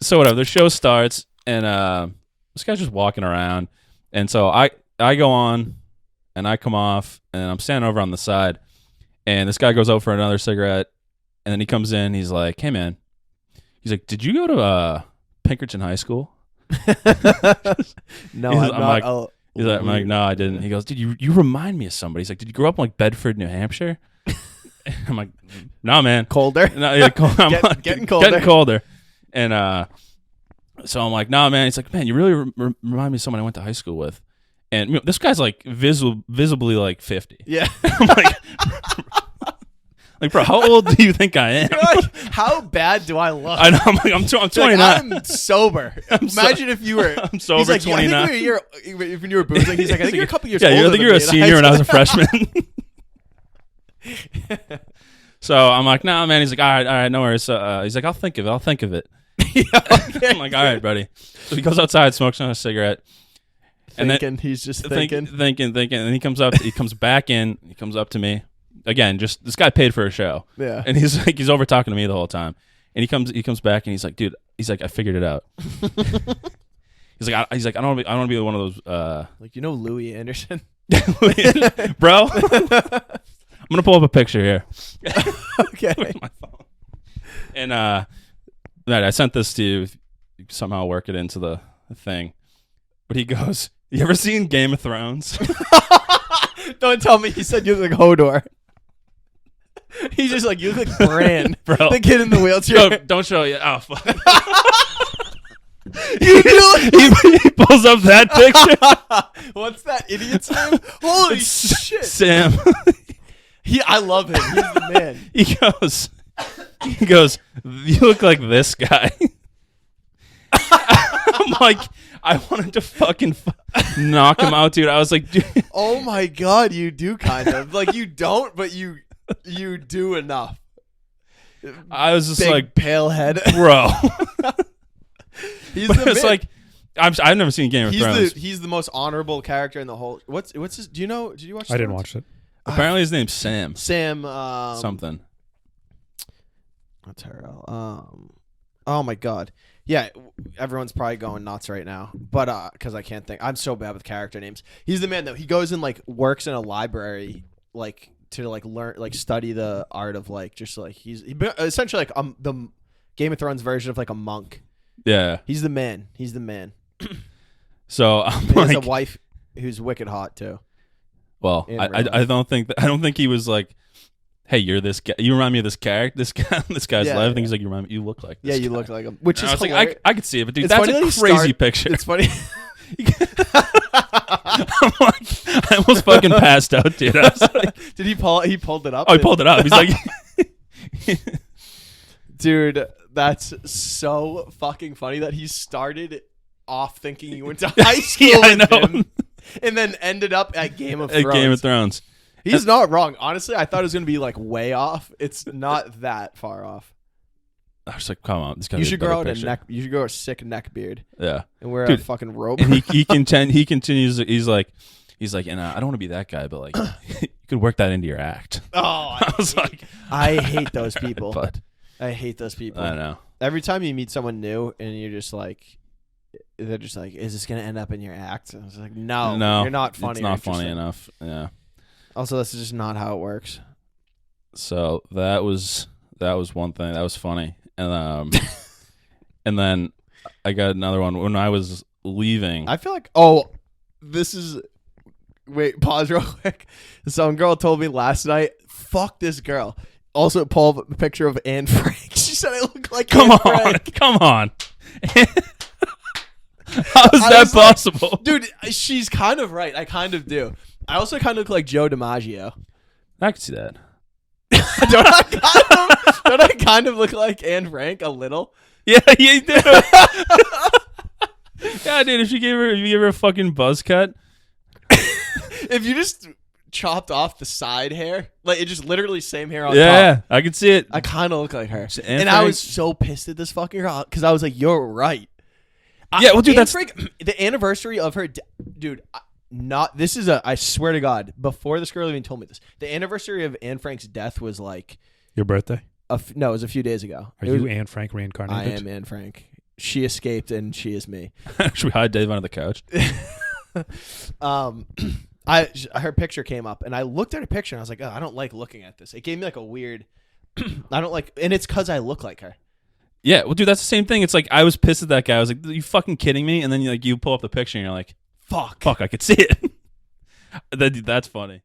So whatever. The show starts, and this guy's just walking around, and so I go on, and I come off, and I'm standing over on the side, and this guy goes out for another cigarette, and then he comes in. He's like, "Hey man," he's like, "Did you go to Pinkerton High School?" No, I'm not. I'm like, "No, I didn't." He goes, "Dude, you remind me of somebody." He's like, "Did you grow up in like Bedford, New Hampshire?" I'm like, "No, man, colder. No, yeah, Getting colder. Getting colder." And so I'm like, "No, man." He's like, "Man, you really remind me of someone I went to high school with." And this guy's like visibly like 50. Yeah. I'm like, bro, how old do you think I am? Like, how bad do I look? I know. I'm 29. Like, I'm sober. Imagine if you were. I'm sober. He's like, 29. I think when you were boozing, he's like, I think you're a couple years. Yeah, older I think you're a senior and I was a freshman. So I'm like, nah, man. He's like, all right, no worries. He's like, I'll think of it. Yeah, okay. I'm like, all right, buddy. So he goes outside, smokes on a cigarette. He's just thinking, and he comes back in. He comes up to me again. Just this guy paid for a show, yeah. And he's like, he's over talking to me the whole time. And he comes back and he's like, dude, I figured it out. he's like, I don't want to be one of those. Like, Louis Anderson, bro. I'm gonna pull up a picture here. Okay. With my phone. And I sent this to you. You somehow work it into the thing. But he goes, "You ever seen Game of Thrones?" Don't tell me he said you look like Hodor. He's just like, you look like Bran, bro. The kid in the wheelchair. Don't show you. Oh fuck. He pulls up that picture. What's that idiot's name? Holy shit, Sam. I love him. He's the man. He goes, "You look like this guy." I'm like, I wanted to fucking knock him out, dude. I was like, dude. Oh my god, you do kind of. Like, you don't, but you do enough. I was just Big, like, pale head, bro. It's like, I've never seen Game of Thrones. He's the most honorable character in the whole. What's his? Do you know? Did you watch? I didn't watch it. Apparently, his name's Sam. Something. That's her. Oh my god. Yeah, everyone's probably going nuts right now, but because I can't think. I'm so bad with character names. He's the man though. He goes and like works in a library, like to like learn, like study the art of like just like he's essentially like the Game of Thrones version of like a monk. Yeah, he's the man. So he has a wife who's wicked hot too. Well, I don't think he was like, "Hey, you're this guy. You remind me of this character. This guy's life." I think he's like, you look like this guy. You look like him. Which is like, I could see it, but dude, that's a crazy picture. It's funny. I'm like, I almost fucking passed out, dude. I was like, Did he pulled it up? Oh, he pulled it up. He's like, dude, that's so fucking funny that he started off thinking he went to high school with him, and then ended up at Game of Thrones. He's not wrong. Honestly, I thought it was going to be like way off. It's not that far off. I was like, come on. You should grow a sick neck beard. Yeah. And wear a fucking robe. And he continues. He's like, and I don't want to be that guy, but like, you could work that into your act. Oh, I was like, I hate those people. But I hate those people. I know. Every time you meet someone new and you're just like, they're just like, is this going to end up in your act? And I was like, no, you're not funny. It's not funny enough. Yeah. Also, this is just not how it works. So that was one thing that was funny, and and then I got another one when I was leaving. I feel like this is. Wait, pause real quick. Some girl told me last night, "Fuck this girl." Also, pull up a picture of Anne Frank. She said I look like Come Anne on, Frank. Come on. How is that possible, dude? She's kind of right. I kind of do. I also kind of look like Joe DiMaggio. I can see that. Don't I kind of look like Anne Frank a little? Yeah, you do. Yeah, dude. If you gave her a fucking buzz cut, if you just chopped off the side hair, like it just literally same hair on top. Yeah, I can see it. I kind of look like her. And I was so pissed at this fucking girl because I was like, "You're right." Yeah, well, dude, Anne Frank, the anniversary of her, dude. This is I swear to God, before this girl even told me this, the anniversary of Anne Frank's death was like your birthday. No, it was a few days ago. Are you Anne Frank reincarnated? I am Anne Frank. she escaped and she is me. Should we hide Dave under the couch? Her picture came up and I looked at her picture and I was like, oh, I don't like looking at this. It gave me like a weird. I don't like, and it's because I look like her. Yeah, well, dude, that's the same thing. It's like I was pissed at that guy. I was like, "Are you fucking kidding me?" And then you pull up the picture and you're like, "Fuck, I could see it." That's funny.